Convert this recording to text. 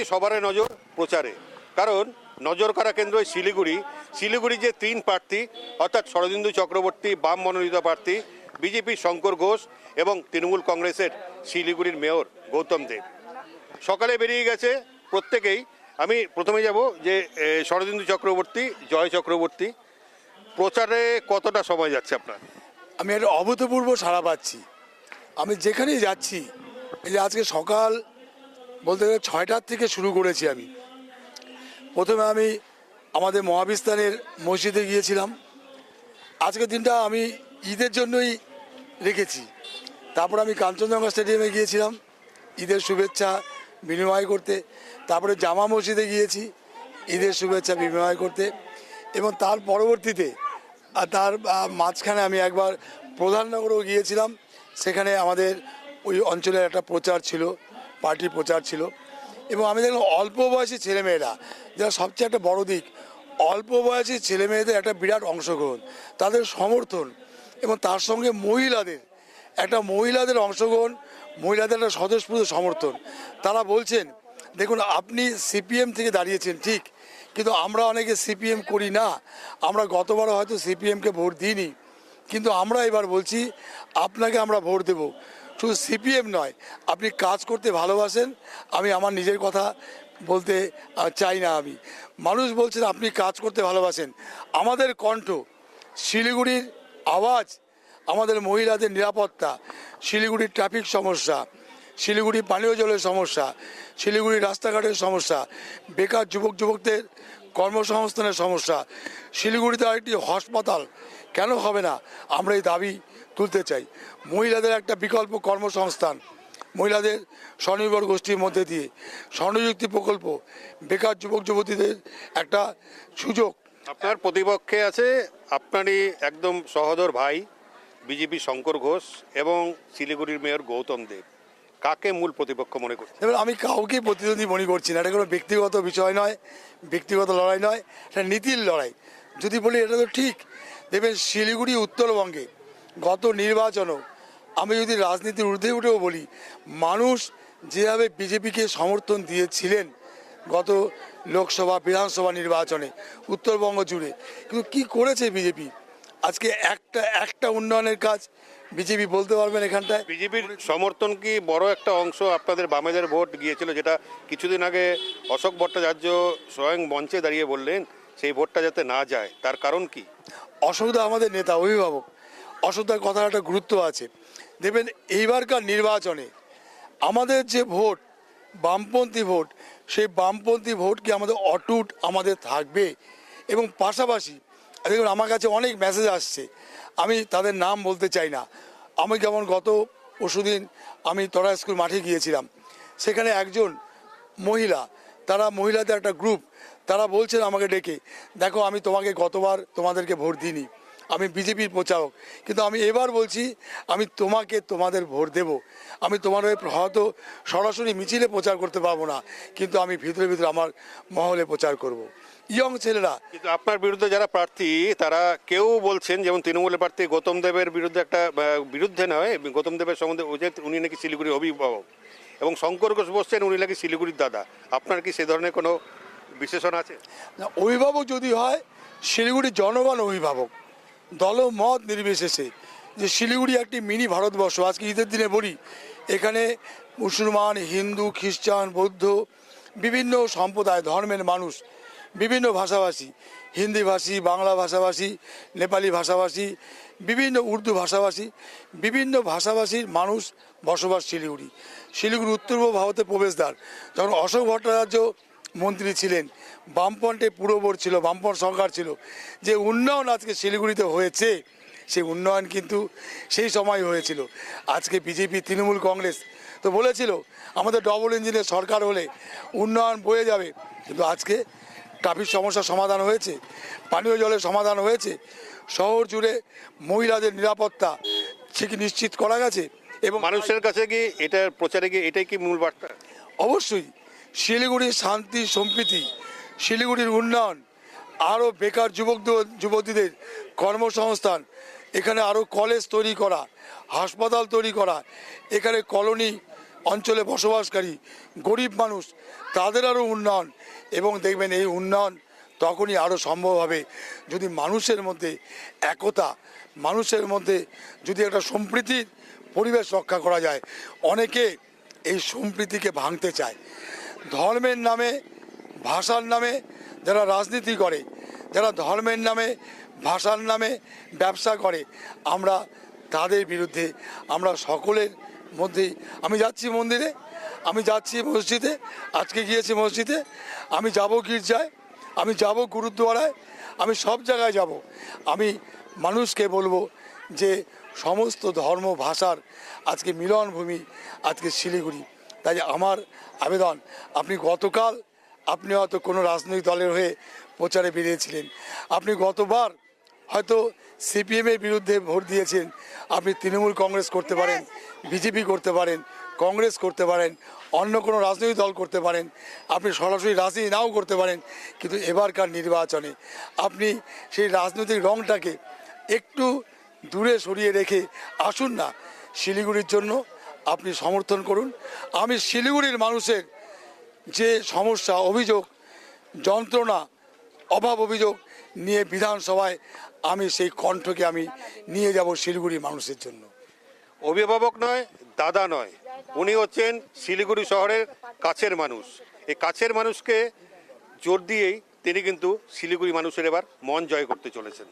নাকি সবার নজর প্রচারে, কারণ নজর কাড়া কেন্দ্র শিলিগুড়ি। শিলিগুড়ি যে 3 প্রার্থী অর্থাৎ শরদিন্দু চক্রবর্তী বাম মনোনীত প্রার্থী, বিজেপির শঙ্কর ঘোষ এবং তৃণমূল কংগ্রেসের শিলিগুড়ির মেয়র গৌতম দেব সকালে বেরিয়ে গেছে প্রত্যেকেই। আমি প্রথমে যাব যে শরদিন্দু চক্রবর্তী, জয় চক্রবর্তী, প্রচারে কতটা সময় যাচ্ছে আপনার? আমি একটা অভূতপূর্ব সাড়া পাচ্ছি। আমি যেখানেই যাচ্ছি, এই যে আজকে সকাল বলতে গেলে 6টার থেকে শুরু করেছি। আমি প্রথমে আমাদের মহাবিস্তানের মসজিদে গিয়েছিলাম। আজকের দিনটা আমি ঈদের জন্যই রেখেছি। তারপর আমি কাঞ্চনজঙ্ঘা স্টেডিয়ামে গিয়েছিলাম ঈদের শুভেচ্ছা বিনিময় করতে। তারপরে জামা মসজিদে গিয়েছি ঈদের শুভেচ্ছা বিনিময় করতে, এবং তার পরবর্তীতে তার মাঝখানে আমি একবার প্রধাননগরেও গিয়েছিলাম। সেখানে আমাদের ওই অঞ্চলের একটা প্রচার ছিল, পার্টির প্রচার ছিল। এবং আমি দেখলাম অল্প বয়সী ছেলেমেয়েরা, যারা সবচেয়ে একটা বড় দিক, অল্প বয়সী ছেলেমেয়েদের একটা বিরাট অংশগ্রহণ, তাদের সমর্থন, এবং তার সঙ্গে মহিলাদের অংশগ্রহণ, মহিলাদের একটা স্বতঃস্ফূর্ত সমর্থন। তারা বলছেন, দেখুন আপনি সিপিএম থেকে দাঁড়িয়েছেন ঠিক, কিন্তু আমরা অনেকে সিপিএম করি না, আমরা গতবারও হয়তো সিপিএমকে ভোট দিইনি, কিন্তু আমরা এবার বলছি আপনাকে আমরা ভোট দেব। শুধু সিপিএম নয়, আপনি কাজ করতে ভালোবাসেন। আমি আমার নিজের কথা বলতে চাই না। মানুষ বলছেন আপনি কাজ করতে ভালোবাসেন। আমাদের কণ্ঠ, শিলিগুড়ির আওয়াজ, আমাদের মহিলাদের নিরাপত্তা, শিলিগুড়ির ট্রাফিক সমস্যা, শিলিগুড়ি পানীয় জলের সমস্যা, শিলিগুড়ির রাস্তাঘাটের সমস্যা, বেকার যুবকদের কর্মসংস্থানের সমস্যা, শিলিগুড়িতে আরেকটি হাসপাতাল কেন হবে না, আমরা এই দাবি তুলতে চাই। মহিলাদের একটা বিকল্প কর্মসংস্থান, মহিলাদের স্বনির্ভর গোষ্ঠীর মধ্যে দিয়ে স্বনিযুক্তি প্রকল্প, বেকার যুবতীদের একটা সুযোগ। আপনার প্রতিপক্ষে আছে আপনারই একদম সহোদর ভাই বিজেপি শঙ্কর ঘোষ এবং শিলিগুড়ির মেয়র গৌতম দেব। কাকে মূল প্রতিপক্ষ মনে করছেন? এবার আমি কাউকে প্রতিদ্বন্দ্বী মনে করছি না। এটা কোনো ব্যক্তিগত বিষয় নয়, ব্যক্তিগত লড়াই নয়, এটা নীতির লড়াই। যদি বলি এটা তো ঠিক, দেখবেন শিলিগুড়ি উত্তরবঙ্গে গত নির্বাচনও, আমি যদি রাজনীতির ঊর্ধ্বে উঠেও বলি, মানুষ যেভাবে বিজেপিকে সমর্থন দিয়েছিলেন গত লোকসভা বিধানসভা নির্বাচনে উত্তরবঙ্গ জুড়ে, কিন্তু কি করেছে বিজেপি? আজকে একটা উন্নয়নের কাজ বিজেপি বলতে পারবেন এখানটায়? বিজেপির সমর্থন কি বড় একটা অংশ আপনাদের বামেদের ভোট গিয়েছিল, যেটা কিছুদিন আগে অশোক ভট্টাচার্য স্বয়ং মঞ্চে দাঁড়িয়ে বললেন সেই ভোটটা যাতে না যায়, তার কারণ কি? অসুবিধা আমাদের নেতা অভিভাবক, অসুবিধার কথার একটা গুরুত্ব আছে। দেখবেন এইবারকার নির্বাচনে আমাদের যে ভোট, বামপন্থী ভোট, সেই বামপন্থী ভোট কি আমাদের অটুট আমাদের থাকবে। এবং পাশাপাশি দেখুন আমার কাছে অনেক মেসেজ আসছে, আমি তাদের নাম বলতে চাই না। আমি যেমন গত পরশুদিন আমি তরা স্কুল মাঠে গিয়েছিলাম, সেখানে একজন মহিলা, তারা মহিলাদের একটা গ্রুপ, তারা বলছেন আমাকে ডেকে, দেখো আমি গতবার তোমাদেরকে ভোট দিইনি, আমি বিজেপির প্রচারক, কিন্তু আমি এবার বলছি আমি তোমাদের ভোট দেব। আমি তোমার হয়তো সরাসরি মিছিলে প্রচার করতে পারবো না, কিন্তু আমি ভিতরে আমার মহলে প্রচার করব। ইয়ং ছেলেরা। কিন্তু আপনার বিরুদ্ধে যারা প্রার্থী তারা কেউ বলছেন, যেমন তৃণমূলের প্রার্থী গৌতম দেবের বিরুদ্ধে একটা বিরুদ্ধে নয়, গৌতম দেবের সম্বন্ধে উনি নাকি শিলিগুড়ির অভিভাবক, এবং শঙ্কর ঘোষ বলছেন উনি নাকি শিলিগুড়ির দাদা। আপনার কি সে ধরনের কোনো বিশেষণ আছে? না, অভিভাবক যদি হয় শিলিগুড়ির জনগণ অভিভাবক, দলমত নির্বিশেষে। যে শিলিগুড়ি একটি মিনি ভারতবর্ষ। আজকে ঈদের দিনে বলি, এখানে মুসলমান, হিন্দু, খ্রিস্টান, বৌদ্ধ, বিভিন্ন সম্প্রদায় ধর্মের মানুষ, বিভিন্ন ভাষাভাষী, হিন্দিভাষী, বাংলা ভাষাভাষী, নেপালি ভাষাভাষী, বিভিন্ন উর্দু ভাষাভাষী, বিভিন্ন ভাষাভাষীর মানুষ বসবাস শিলিগুড়ি উত্তর ভারতের প্রবেশদ্বার। যখন অশোক ভট্টাচার্য মন্ত্রী ছিলেন, বামপন্থে পুরো বোর্ড ছিল, বামপন্থ সরকার ছিল, যে উন্নয়ন আজকে শিলিগুড়িতে হয়েছে, সেই উন্নয়ন কিন্তু সেই সময় হয়েছিল। আজকে বিজেপি, তৃণমূল কংগ্রেস তো বলেছিল আমাদের ডবল ইঞ্জিনের সরকার হলে উন্নয়ন বয়ে যাবে, কিন্তু আজকে ট্রাফিক সমস্যার সমাধান হয়েছে, পানীয় জলের সমাধান হয়েছে, শহর জুড়ে মহিলাদের নিরাপত্তা ঠিক নিশ্চিত করা গেছে। এবং মানুষের কাছে কি এটার প্রচারে গিয়ে এটাই কি মূল বার্তা? অবশ্যই শিলিগুড়ির শান্তি সম্প্রীতি, শিলিগুড়ির উন্নয়ন, আরও বেকার যুবতীদের কর্মসংস্থান, এখানে আরও কলেজ তৈরি করা, হাসপাতাল তৈরি করা, এখানে কলোনি অঞ্চলে বসবাসকারী গরিব মানুষ তাদের আরও উন্নয়ন, এবং দেখবেন এই উন্নয়ন তখনই আরও সম্ভব হবে যদি মানুষের মধ্যে একতা, মানুষের মধ্যে যদি একটা সম্প্রীতির পরিবেশ রক্ষা করা যায়। অনেকে এই সম্প্রীতিকে ভাঙতে চায়, ধর্মের নামে, ভাষার নামে যারা রাজনীতি করে, যারা ধর্মের নামে, ভাষার নামে ব্যবসা করে, আমরা তাদের বিরুদ্ধে, আমরা সকলের মধ্যেই। আমি যাচ্ছি মন্দিরে, আমি যাচ্ছি মসজিদে, আজকে গিয়েছি মসজিদে, আমি যাব গির্জায়, আমি যাব গুরুদ্বারায়, আমি সব জায়গায় যাব। আমি মানুষকে বলবো যে সমস্ত ধর্ম ভাষার আজকে মিলনভূমি আজকে শিলিগুড়ি। তাই আমার আবেদন, আপনি গতকাল আপনি হয়তো কোনো রাজনৈতিক দলের হয়ে প্রচারে বেরিয়েছিলেন, আপনি গতবার হয়তো সিপিএমের বিরুদ্ধে ভোট দিয়েছেন, আপনি তৃণমূল কংগ্রেস করতে পারেন, বিজেপি করতে পারেন, কংগ্রেস করতে পারেন, অন্য কোনো রাজনৈতিক দল করতে পারেন, আপনি সরাসরি রাজনীতি নাও করতে পারেন, কিন্তু এবারকার নির্বাচনে আপনি সেই রাজনৈতিক রংটাকে একটু দূরে সরিয়ে রেখে আসুন না, শিলিগুড়ির জন্য আপনি সমর্থন করুন। আমি শিলিগুড়ির মানুষের যে সমস্যা, অভিযোগ, যন্ত্রণা, অভাব অভিযোগ নিয়ে বিধানসভায় আমি সেই কণ্ঠকে আমি নিয়ে যাব শিলিগুড়ির মানুষের জন্য। অভিভাবক নয়, দাদা নয়, উনি হচ্ছেন শিলিগুড়ি শহরের কাছের মানুষ। এই কাছের মানুষকে জোর দিয়েই তিনি কিন্তু শিলিগুড়ি মানুষের এবার মন জয় করতে চলেছেন।